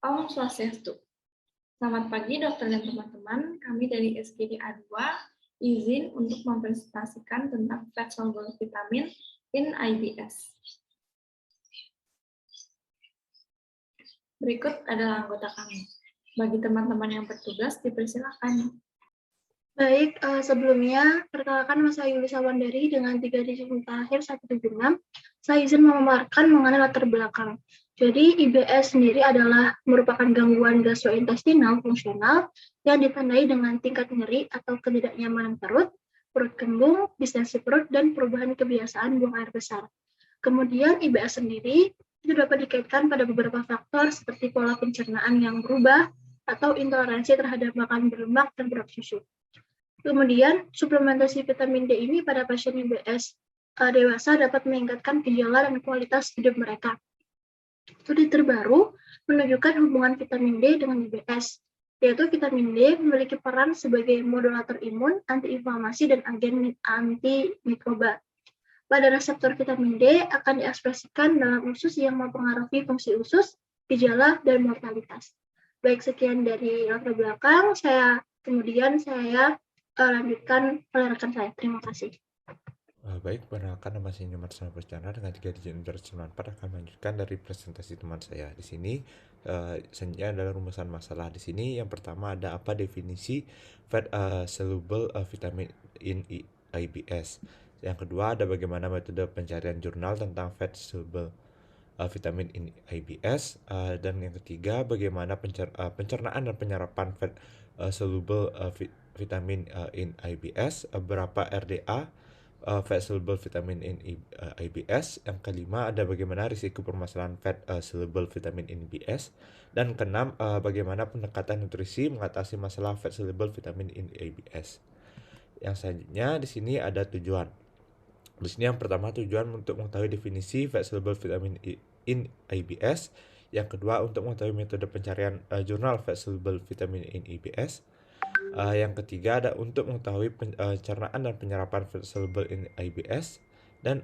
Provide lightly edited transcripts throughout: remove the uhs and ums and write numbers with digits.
Om Swastiastu. Selamat pagi dokter dan teman-teman. Kami dari SKD A2 izin untuk mempresentasikan tentang fat soluble vitamin in IBS. Berikut adalah anggota kami. Bagi teman-teman yang bertugas, dipersilakan. Baik, sebelumnya perkenalkan saya Yulisa Wandari dengan 3 digit terakhir 176. Saya izin memaparkan mengenai latar belakang. Jadi IBS sendiri adalah merupakan gangguan gastrointestinal fungsional yang ditandai dengan tingkat nyeri atau ketidaknyamanan perut, perut kembung, distensi perut, dan perubahan kebiasaan buang air besar. Kemudian IBS sendiri itu dapat dikaitkan pada beberapa faktor seperti pola pencernaan yang berubah atau intoleransi terhadap makanan berlemak dan produk susu. Kemudian, suplementasi vitamin D ini pada pasien IBS dewasa dapat meningkatkan gejala dan kualitas hidup mereka. Studi terbaru menunjukkan hubungan vitamin D dengan IBS, yaitu vitamin D memiliki peran sebagai modulator imun, antiinflamasi, dan agen antimikroba. Pada reseptor vitamin D akan diekspresikan dalam usus yang mempengaruhi fungsi usus, gejala, dan mortalitas. Baik, sekian dari latar belakang. Kemudian saya lanjutkan oleh rekan saya. Terima kasih. Baik, perkenalkan nama saya Nyoman Persjana dengan 3 digit internasional 4 akan melanjutkan dari presentasi teman saya. Di sini selanjutnya adalah rumusan masalah. Di sini yang pertama ada apa definisi fat soluble vitamin in IBS. Yang kedua ada bagaimana metode pencarian jurnal tentang fat soluble vitamin in IBS. Dan yang ketiga bagaimana pencernaan dan penyerapan fat soluble vitamin in IBS, berapa RDA fat soluble vitamin in IBS. Yang kelima ada bagaimana risiko permasalahan fat soluble vitamin in IBS. Dan keenam bagaimana pendekatan nutrisi mengatasi masalah fat soluble vitamin in IBS. Yang selanjutnya di sini ada tujuan. Di sini yang pertama tujuan untuk mengetahui definisi fat soluble vitamin in IBS. Yang kedua untuk mengetahui metode pencarian jurnal fat soluble vitamin in IBS. Yang ketiga ada untuk mengetahui pencernaan dan penyerapan fat soluble in IBS. Dan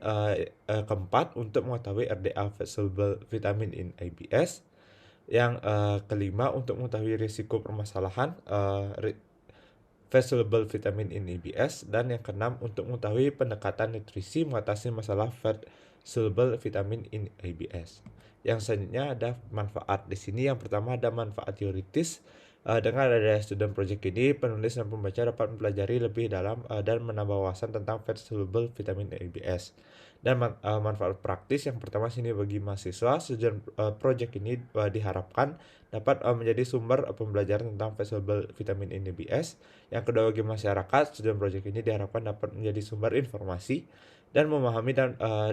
keempat untuk mengetahui RDA fat soluble vitamin in IBS. Yang kelima untuk mengetahui risiko permasalahan fat soluble vitamin in IBS. Dan yang keenam untuk mengetahui pendekatan nutrisi mengatasi masalah fat soluble vitamin in IBS. Yang selanjutnya ada manfaat. Di sini yang pertama ada manfaat teoritis. Dengan adanya student project ini, penulis dan pembaca dapat mempelajari lebih dalam dan menambah wawasan tentang fat soluble vitamin IBS. Dan manfaat praktis yang pertama sini bagi mahasiswa, student project ini diharapkan dapat menjadi sumber pembelajaran tentang fat soluble vitamin IBS. Yang kedua bagi masyarakat, student project ini diharapkan dapat menjadi sumber informasi dan memahami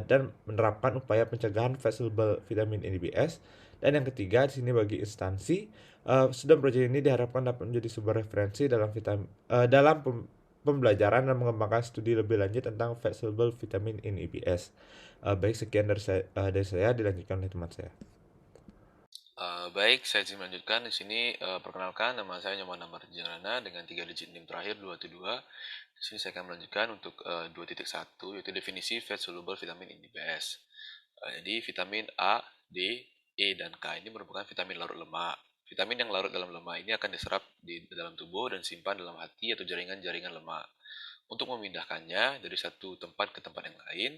dan menerapkan upaya pencegahan fat soluble vitamin IBS. Dan yang ketiga di sini bagi instansi, student project ini diharapkan dapat menjadi sumber referensi dalam pembelajaran dan mengembangkan studi lebih lanjut tentang fat soluble vitamin in IBS. Baik, sekian dari saya dilanjutkan oleh teman saya. Baik, saya izin melanjutkan di sini. Perkenalkan, nama saya Nyoman Amarjana dengan 3 digit NIM terakhir 212. Di sini saya akan melanjutkan untuk 2.1 yaitu definisi fat soluble vitamin in IBS. Jadi vitamin A, D, E, dan K ini merupakan vitamin larut lemak. Vitamin yang larut dalam lemak ini akan diserap di dalam tubuh dan simpan dalam hati atau jaringan-jaringan lemak. Untuk memindahkannya dari satu tempat ke tempat yang lain,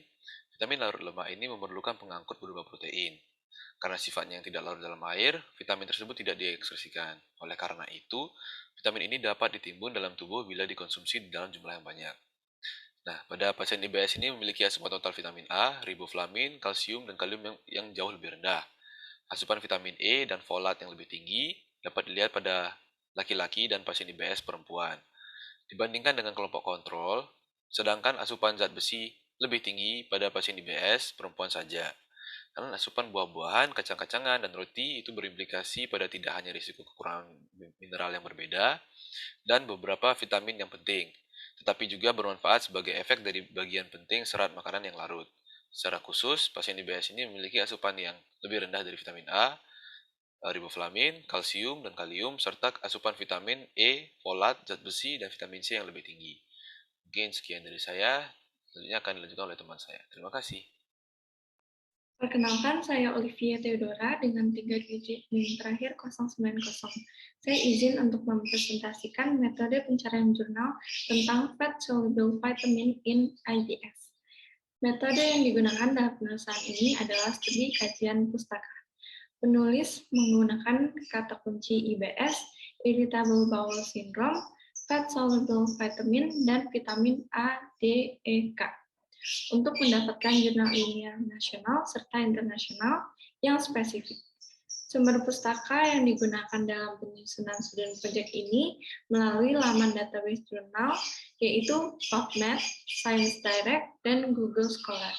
vitamin larut lemak ini memerlukan pengangkut berupa protein. Karena sifatnya yang tidak larut dalam air, vitamin tersebut tidak diekskresikan. Oleh karena itu, vitamin ini dapat ditimbun dalam tubuh bila dikonsumsi di dalam jumlah yang banyak. Nah, pada pasien IBS ini memiliki asupan total vitamin A, riboflamin, kalsium, dan kalium yang jauh lebih rendah. Asupan vitamin E dan folat yang lebih tinggi dapat dilihat pada laki-laki dan pasien IBS perempuan. Dibandingkan dengan kelompok kontrol, sedangkan asupan zat besi lebih tinggi pada pasien IBS perempuan saja. Karena asupan buah-buahan, kacang-kacangan, dan roti itu berimplikasi pada tidak hanya risiko kekurangan mineral yang berbeda dan beberapa vitamin yang penting, tetapi juga bermanfaat sebagai efek dari bagian penting serat makanan yang larut. Secara khusus, pasien IBS ini memiliki asupan yang lebih rendah dari vitamin A, riboflamin, kalsium, dan kalium, serta asupan vitamin E, folat, zat besi, dan vitamin C yang lebih tinggi. Mungkin sekian dari saya, selanjutnya akan dilanjutkan oleh teman saya. Terima kasih. Perkenalkan, saya Olivia Theodora dengan 3 digit NIM terakhir 090. Saya izin untuk mempresentasikan metode pencarian jurnal tentang Fat Soluble Vitamin in IBS. Metode yang digunakan dalam penulisan ini adalah studi kajian pustaka. Penulis menggunakan kata kunci IBS, Irritable Bowel Syndrome, Fat Soluble Vitamin, dan vitamin A, D, E, K. Untuk mendapatkan jurnal ilmiah nasional serta internasional yang spesifik. Sumber pustaka yang digunakan dalam penyusunan student project ini melalui laman database jurnal, yaitu PubMed, Science Direct, dan Google Scholar.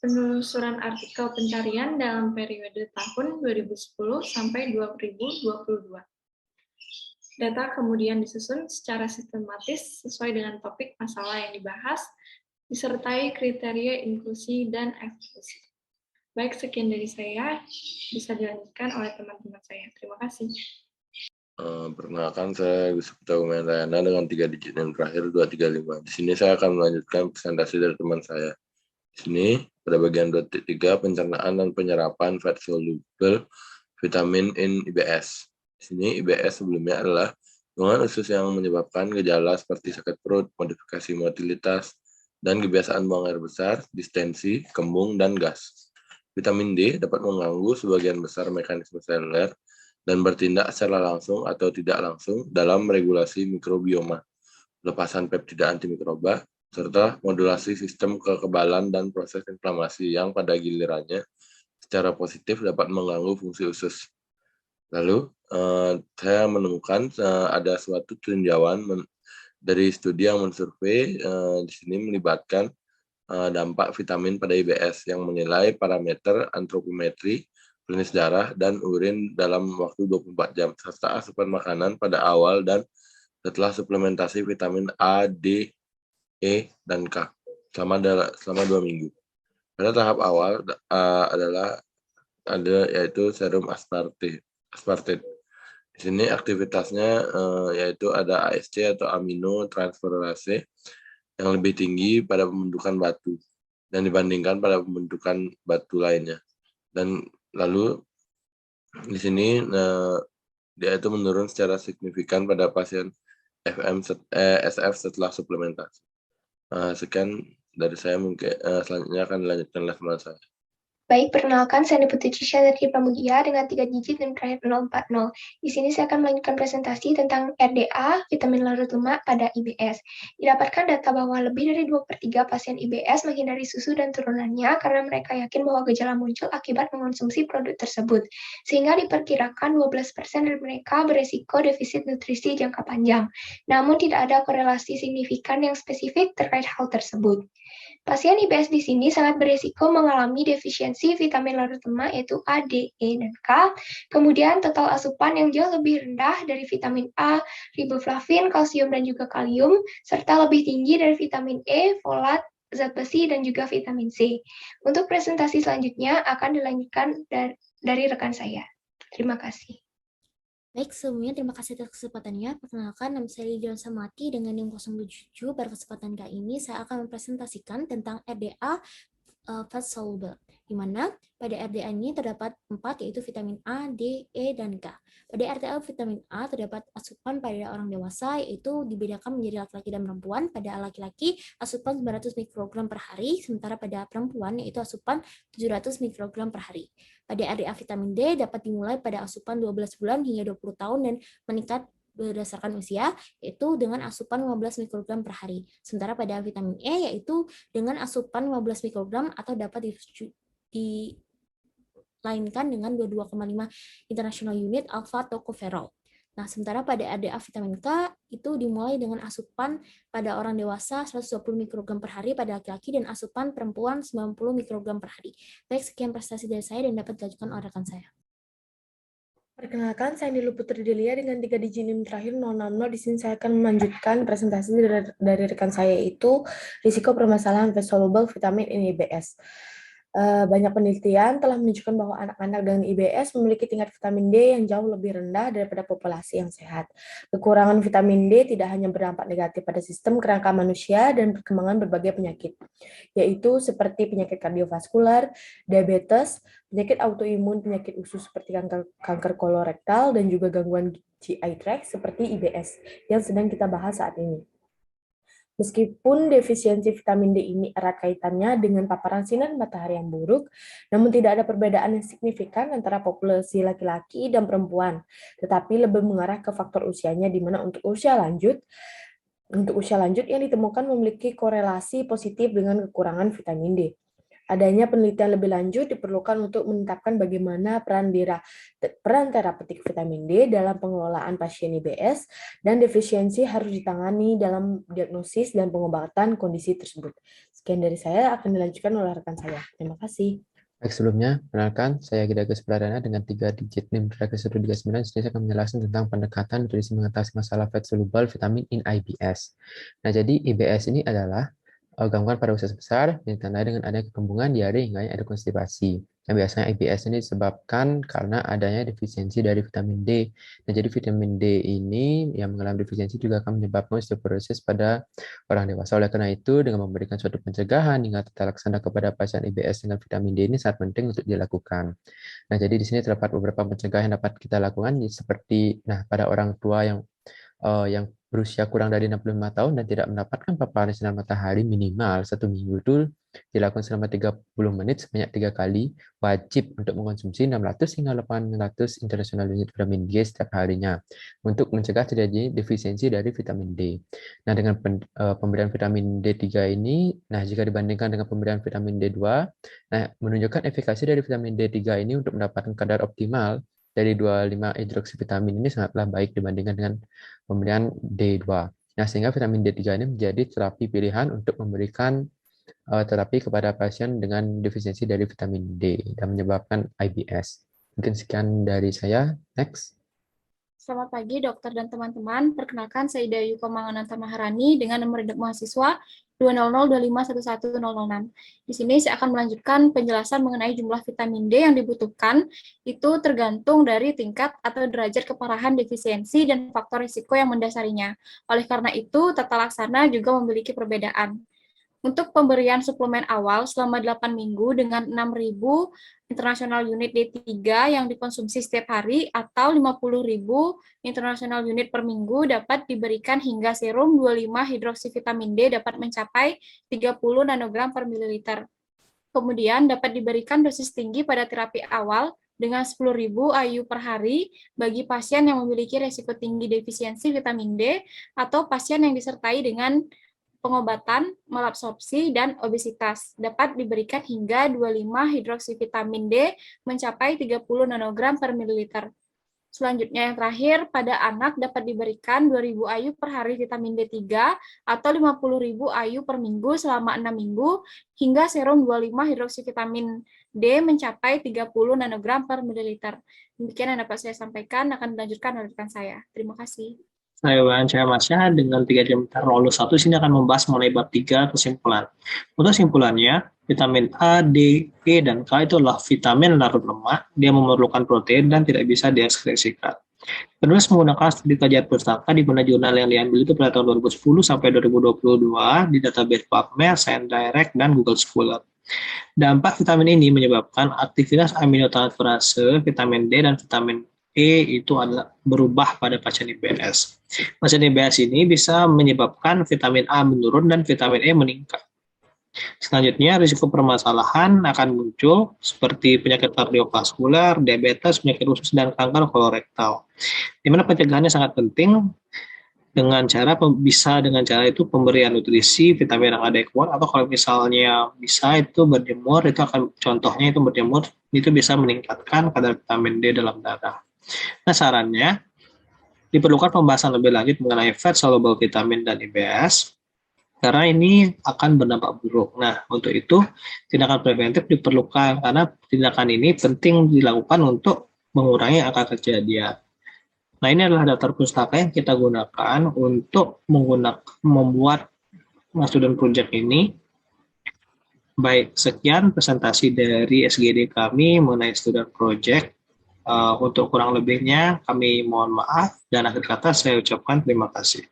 Penelusuran artikel pencarian dalam periode tahun 2010 sampai 2022. Data kemudian disusun secara sistematis sesuai dengan topik masalah yang dibahas, disertai kriteria inklusi dan eksklusi. Baik, sekian dari saya, bisa dilanjutkan oleh teman-teman saya. Terima kasih. Perkenalkan, saya Yusuf Tagumentayana dengan 3 digit yang terakhir 235. Di sini saya akan melanjutkan presentasi dari teman saya. Di sini, pada bagian 2.3, pencernaan dan penyerapan fat soluble vitamin in IBS. Di sini, IBS sebelumnya adalah gangguan usus yang menyebabkan gejala seperti sakit perut, modifikasi motilitas, dan kebiasaan buang air besar, distensi, kembung, dan gas. Vitamin D dapat mengganggu sebagian besar mekanisme seluler dan bertindak secara langsung atau tidak langsung dalam regulasi mikrobioma, pelepasan peptida antimikroba, serta modulasi sistem kekebalan dan proses inflamasi yang pada gilirannya secara positif dapat mengganggu fungsi usus. Lalu, saya menemukan ada suatu tinjauan dari studi yang mensurvei di sini melibatkan dampak vitamin pada IBS yang menilai parameter antropometri, klinis darah, dan urin dalam waktu 24 jam, serta asupan makanan pada awal dan setelah suplementasi vitamin A, D, E, dan K selama 2 minggu. Pada tahap awal yaitu serum aspartate. Di sini aktivitasnya yaitu ada ASC atau amino transferase yang lebih tinggi pada pembentukan batu dan dibandingkan pada pembentukan batu lainnya. Dan lalu di sini dia itu menurun secara signifikan pada pasien SF setelah suplementasi. Sekian dari saya, mungkin selanjutnya akan dilanjutkan oleh teman saya. Baik, perkenalkan, saya Putri Trisha dari Pramudia dengan 3 digit dan terakhir 040. Di sini saya akan melanjutkan presentasi tentang RDA, vitamin larut lemak pada IBS. Didapatkan data bahwa lebih dari 2/3 pasien IBS menghindari susu dan turunannya karena mereka yakin bahwa gejala muncul akibat mengonsumsi produk tersebut. Sehingga diperkirakan 12% dari mereka beresiko defisit nutrisi jangka panjang. Namun tidak ada korelasi signifikan yang spesifik terkait hal tersebut. Pasien IBS di sini sangat beresiko mengalami defisiensi vitamin larut lemak yaitu A, D, E, dan K. Kemudian total asupan yang jauh lebih rendah dari vitamin A, riboflavin, kalsium, dan juga kalium, serta lebih tinggi dari vitamin E, folat, zat besi, dan juga vitamin C. Untuk presentasi selanjutnya akan dilanjutkan dari rekan saya. Terima kasih. Baik, sebelumnya terima kasih atas kesempatannya. Perkenalkan, nama saya Lidion Samati dengan NIM 077. Pada kesempatan kali ini, saya akan mempresentasikan tentang RDA fat soluble, di mana pada RDA ini terdapat 4, yaitu vitamin A, D, E, dan K. Pada RDA vitamin A terdapat asupan pada orang dewasa, yaitu dibedakan menjadi laki-laki dan perempuan. Pada laki-laki, asupan 900 mikrogram per hari, sementara pada perempuan, yaitu asupan 700 mikrogram per hari. Pada RDA vitamin D dapat dimulai pada asupan 12 bulan hingga 20 tahun dan meningkat berdasarkan usia, yaitu dengan asupan 15 mikrogram per hari. Sementara pada vitamin E, yaitu dengan asupan 15 mikrogram atau dapat dilainkan dengan 22,5 international unit alpha tocopherol. Nah, sementara pada RDA vitamin K itu dimulai dengan asupan pada orang dewasa 120 mikrogram per hari pada laki-laki dan asupan perempuan 90 mikrogram per hari. Baik, sekian prestasi dari saya dan dapat dilanjutkan oleh rekan saya. Perkenalkan, saya Nilu Putri Delia dengan 3 digit NIM terakhir 060. Di sini saya akan melanjutkan presentasi dari rekan saya, yaitu risiko permasalahan fat soluble vitamin in IBS. Banyak penelitian telah menunjukkan bahwa anak-anak dengan IBS memiliki tingkat vitamin D yang jauh lebih rendah daripada populasi yang sehat. Kekurangan vitamin D tidak hanya berdampak negatif pada sistem kerangka manusia dan perkembangan berbagai penyakit, yaitu seperti penyakit kardiovaskular, diabetes, penyakit autoimun, penyakit usus seperti kanker kolorektal, dan juga gangguan GI tract seperti IBS yang sedang kita bahas saat ini. Meskipun defisiensi vitamin D ini erat kaitannya dengan paparan sinar matahari yang buruk, namun tidak ada perbedaan yang signifikan antara populasi laki-laki dan perempuan, tetapi lebih mengarah ke faktor usianya, di mana untuk usia lanjut yang ditemukan memiliki korelasi positif dengan kekurangan vitamin D. Adanya penelitian lebih lanjut diperlukan untuk menetapkan bagaimana peran terapeutik vitamin D dalam pengelolaan pasien IBS, dan defisiensi harus ditangani dalam diagnosis dan pengobatan kondisi tersebut. Sekian dari saya, akan dilanjutkan oleh rekan saya. Terima kasih. Baik, sebelumnya, perkenalkan, saya Gida Agus Pradana dengan 3 digit NIM terakhir 139. Jadi saya akan menjelaskan tentang pendekatan nutrisi mengatasi masalah fat soluble vitamin in IBS. Nah, jadi IBS ini adalah gangguan pada usus besar yang ditandai dengan adanya kekembungan, diare, hingga ada konstipasi. Nah, biasanya IBS ini disebabkan karena adanya defisiensi dari vitamin D. Nah, jadi vitamin D ini yang mengalami defisiensi juga akan menyebabkan osteoporosis pada orang dewasa. Oleh karena itu, dengan memberikan suatu pencegahan hingga tata laksana kepada pasien IBS dengan vitamin D ini sangat penting untuk dilakukan. Nah, jadi di sini terdapat beberapa pencegahan yang dapat kita lakukan, seperti pada orang tua yang berusia kurang dari 65 tahun dan tidak mendapatkan paparan sinar matahari minimal 1 minggu itu dilakukan selama 30 menit sebanyak 3 kali, wajib untuk mengkonsumsi 600 hingga 800 international unit vitamin D setiap harinya untuk mencegah terjadi defisiensi dari vitamin D. Nah, dengan pemberian vitamin D3 ini, jika dibandingkan dengan pemberian vitamin D2, menunjukkan efikasi dari vitamin D3 ini untuk mendapatkan kadar optimal dari 25-hidroksivitamin ini sangatlah baik dibandingkan dengan pemberian D2. Nah, sehingga vitamin D3 ini menjadi terapi pilihan untuk memberikan terapi kepada pasien dengan defisiensi dari vitamin D dan menyebabkan IBS. Mungkin sekian dari saya. Next. Selamat pagi, dokter dan teman-teman. Perkenalkan, saya Dayu Komangananta Maharani dengan nomor induk mahasiswa 20025111006. Di sini saya akan melanjutkan penjelasan mengenai jumlah vitamin D yang dibutuhkan. Itu tergantung dari tingkat atau derajat keparahan defisiensi dan faktor risiko yang mendasarinya. Oleh karena itu, tata laksana juga memiliki perbedaan. Untuk pemberian suplemen awal selama 8 minggu dengan 6.000 international unit D3 yang dikonsumsi setiap hari atau 50.000 international unit per minggu dapat diberikan hingga serum 25-hidroksivitamin D dapat mencapai 30 nanogram per mililiter. Kemudian dapat diberikan dosis tinggi pada terapi awal dengan 10.000 IU per hari bagi pasien yang memiliki risiko tinggi defisiensi vitamin D atau pasien yang disertai dengan pengobatan malabsorpsi dan obesitas. Dapat diberikan hingga 25-hidroksivitamin D mencapai 30 nanogram per mililiter. Selanjutnya yang terakhir, pada anak dapat diberikan 2.000 IU per hari vitamin D3 atau 50.000 IU per minggu selama 6 minggu hingga serum 25-hidroksivitamin D mencapai 30 nanogram per mililiter. Demikian yang dapat saya sampaikan, akan dilanjutkan oleh rekan saya. Terima kasih. Saya Wayan Masya dengan 3 diameter 01 sini akan membahas mengenai bab 3 kesimpulan. Untuk simpulannya, vitamin A, D, E, dan K itu adalah vitamin larut lemak. Dia memerlukan protein dan tidak bisa diekskresikan. Penulis menggunakan studi kajian pustaka di mana jurnal yang diambil itu pada tahun 2010 sampai 2022 di database PubMed, ScienceDirect, dan Google Scholar. Dampak vitamin ini menyebabkan aktivitas aminotransferase, vitamin D, dan vitamin E itu adalah berubah pada pasien IBS. Pasien IBS ini bisa menyebabkan vitamin A menurun dan vitamin E meningkat. Selanjutnya, risiko permasalahan akan muncul seperti penyakit kardiovaskular, diabetes, penyakit usus, dan kanker kolorektal. Di mana pencegahannya sangat penting dengan cara itu pemberian nutrisi vitamin yang adekuat, atau kalau misalnya bisa itu berjemur, itu akan contohnya itu berjemur itu bisa meningkatkan kadar vitamin D dalam darah. Nah, sarannya diperlukan pembahasan lebih lanjut mengenai fat soluble vitamin dan IBS karena ini akan berdampak buruk. Nah, untuk itu tindakan preventif diperlukan karena tindakan ini penting dilakukan untuk mengurangi angka kejadian. Nah, ini adalah daftar pustaka yang kita gunakan untuk membuat student project ini. Baik, sekian presentasi dari SGD kami mengenai student project. Untuk kurang lebihnya kami mohon maaf dan akhir kata saya ucapkan terima kasih.